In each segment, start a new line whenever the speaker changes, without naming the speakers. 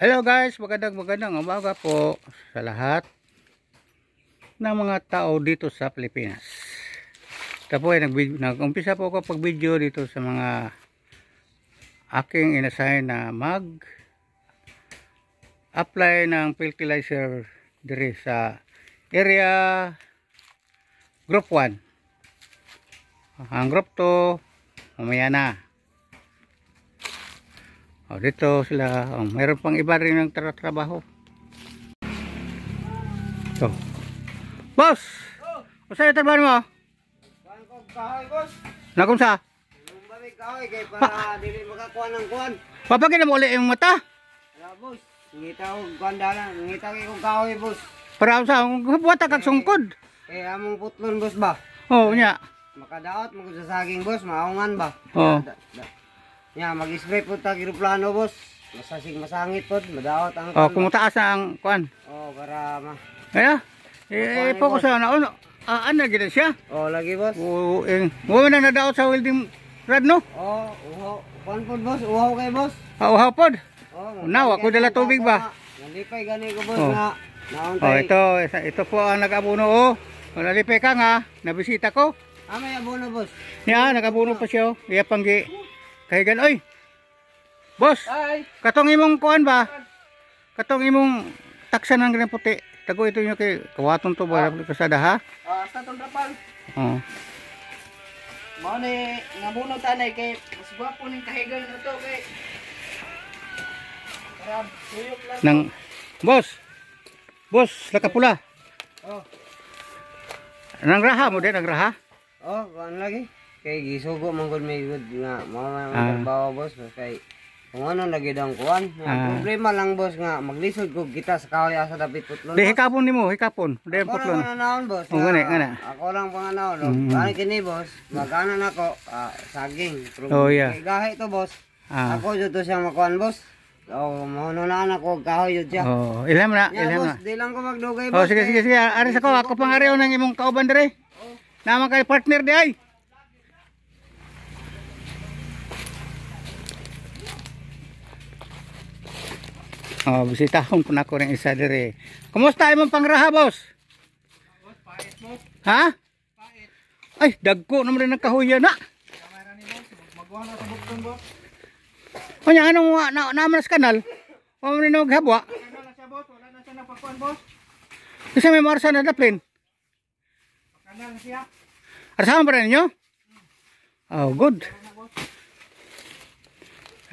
Hello guys, magandang umaga po sa lahat ng mga tao dito sa Pilipinas. Ito po ay nag-umpisa po ako pag-video dito sa mga aking inassign na mag-apply ng fertilizer diri sa area group 1. Ang group 2 mamaya na. Dito sila, mayroon pang iba rin ng trabaho. So, boss! Saan yung trabaho mo?
Kuhan ko kahoy, boss.
Nakunsa?
Lumbamig kahoy kay para dili makakuha ng kuhan.
Papagin mo ulit yung mata?
Wala, boss. Ngita ko kuhan dalan. Ngita ko kahoy, boss.
Para sa buhat kag sungkod.
Among putlon, boss ba?
Oo, nya.
Makadaot mo sa saging, boss. Maungan ba?
Oo.
Nya, mag-spray po ta aeroplano, boss. Masangit po, madaot ang
Kumutaas na ang kuan.
para
Kaya, focus na ano gina siya?
lagi, boss.
Mo na nadaot sa welding rod, no?
Uhaw. Kuhan po, boss. Uhaw kay, boss.
Uhaw pod. Now, ako dala tubig ba?
Nalipay gani ko, boss, na nauntay.
Ito po ang nag-abuno. Nalipay ka nga, nabisita ko.
May abono, boss.
Yan, nag-abuno pa siya. Iya panggi. Kahigan, oy. Boss,
Ay.
katong imong kuan ba? Katong imong taksan ng ganang puti. Tago ito nyo kay kawaton to ba kasada ha?
Sa tong trapal.
Oo.
Mao ni ngabuno tanay kay mas gwapo ning kahigan na to kay. Para tuyok lang.
Nang Boss, lakapula. Nang raha mo din, nang raha?
Kuan lagi. Kay gisugo man gud may good nga mao man trabaho, boss, kay kung ano lagi dang kuan. Problema lang, boss, nga maglisod ko kita sa kahoy asa dapit putlon.
Di hikapon nimo, hikapon. Di
Ako
putlon.
lang nanawon, boss.
Ngana.
Ako lang panganawon. Ani kini, boss. Magana nako saging.
Yeah.
Kay gahi to, boss. Ako jud to siya makuan, boss. Mahununan ako kahoy jud siya.
Ilham na,
Yeah,
ilham na.
boss, di lang ko magdugay, boss.
Sige. Aris ako pang areho ng imong kauban dire. Naman kay partner di ay. Bisitahon po na ko rin isa dire. Kumusta imong pangraha, boss?
Boss, pait, boss.
Ha?
Pait.
Ay, dagko naman rin nagkahuya na.
Kamera ni, boss. Magkuha na sa bukton, boss.
Kanya, anong naman sa kanal? Huwag mo rin naghabwa.
Kanal na siya, boss. Wala na siya napakuan, boss.
Kasi may marasa na daplin.
Kanal na siya.
Arsahan pa rin ninyo? Good.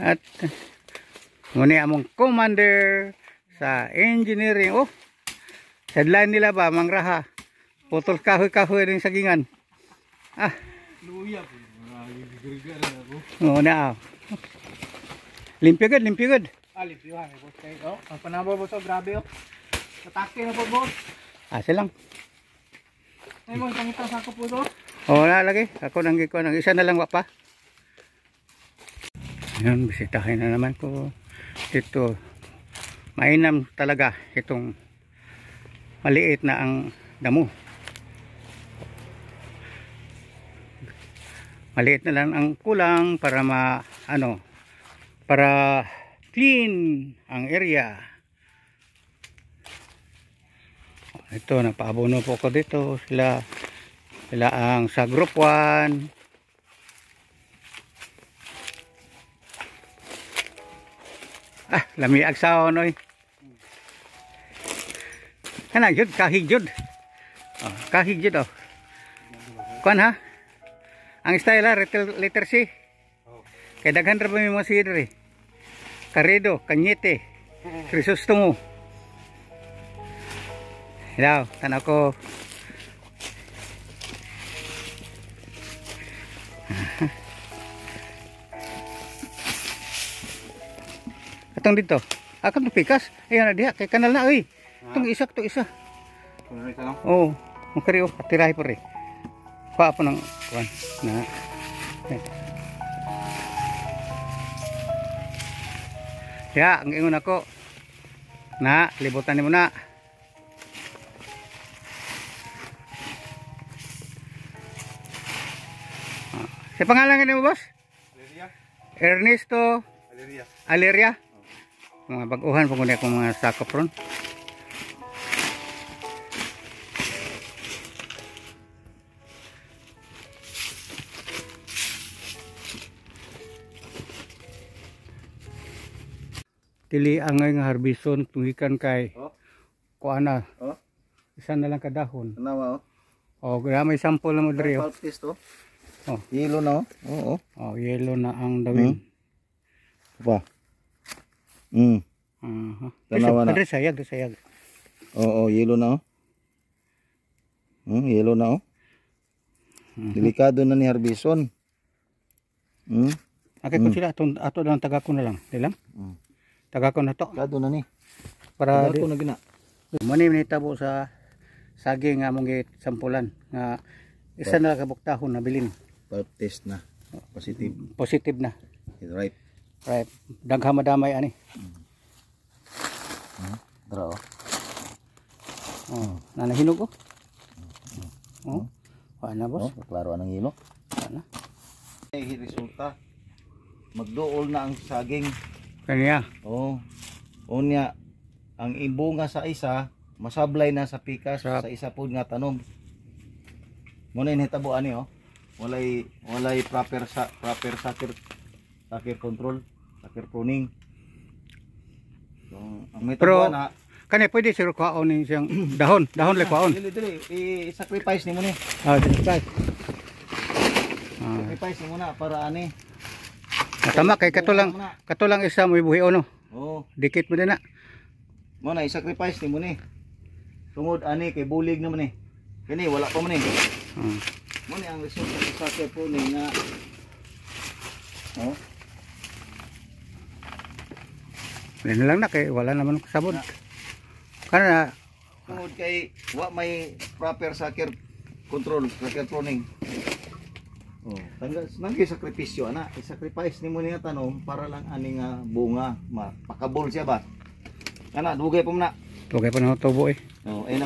At muna among commander sa engineering. Sadlan nila ba, mangraha. Putol kahoy-kahoy rin sagingan.
Luya po. Nagigirigar na ako.
Muna limpyo good.
Limpyuhan, boss. Ang panabo, boss. Grabe, Atake na po, boss.
Silang.
Ay mo, pangita sa ako po, boss.
Lagi. Ako nang isa na lang pa. Yan, bisitahin na naman ko. Ito, mainam talaga itong maliit na ang damo. Maliit na lang ang kulang para para clean ang area. Ito, nagpaabono po ko dito. Sila ang sa group 1. Lami agsaon oy. Kana jud kahig jud. Kahig jud Kuan ha? Ang style letter C. Kay daghan ra ba mi mga sidre. Caredo, Cañete, Crisostomo. Daw, tanaw ko. Atong dito. Akong pikas. Ayan na diha kay kanal na oy. Itong isa to isa. Mukari tirahi po rin. Pa po ng kuan na. Ang ingon ako. Libutan ni mo na. Sa pangalan mo, boss?
Aleria.
Ernesto
Aleria.
Aleria. Mga baguhan po kundi akong mga sakop ron. Tili angay nga harbison tuhikan kay
Oh.
kuana.
Oh.
Isa na lang kadahon.
Tanawa, oh.
O may sample na mo diri.
Pulp test, oh.
Oh.
Yellow na, oh. Oo.
Oh, yellow na ang dawin.
Pa. Mm.
Aha.
Tanawa na.
Diri sayag.
Oo, yellow na, oh. Yellow na, oh. Delikado na ni harbison.
Akit ko sila ato lang taga ko na lang. Di lang? Taga ko na to.
Delikado na ni.
Para
Delikado na gina.
Mani nitabo sa saging nga mong sampulan nga isa na lang kabuktahon na bilin.
Pulp test na. Positive.
Positive na.
Right.
Right. Dagha madamay ani.
Dara, oh.
Oh, nanahinog oh. Oh. Paano boss?
Klaro anang yelo.
Paano?
Ay resulta. Magduol na ang saging.
Kanya.
Oh. Unya ang ibunga sa isa masablay na sa pikas sa isa pod nga tanom. Muna inhitabo ani, oh. Walay proper sucker control, sucker pruning. So, ang
Pero
metabo na
kani pwede sir kuhaon ni siyang dahon le kuhaon.
dili i-sacrifice ni mo ni.
Ah, dili kay.
Sacrifice ni mo na para ani.
Tama kay katulang isa mo ibuhi no.
Oh,
Dikit mo din na.
mo na i-sacrifice ni mo ni. Tungod ani kay bulig naman ni. Kani wala pa man ni. Mo ni ang resulta sa sucker pruning na oh.
Yan lang na kay wala naman kasabot. Kana
Tungod kay wa may proper sucker control, sucker pruning. Oh, nanggi sakripisyo ana, i-sacrifice nimo ni nga tanom para lang ani nga bunga, mapakabol siya ba. Ana dugay pa man na.
tugay pa na tubo eh.
Oh, ay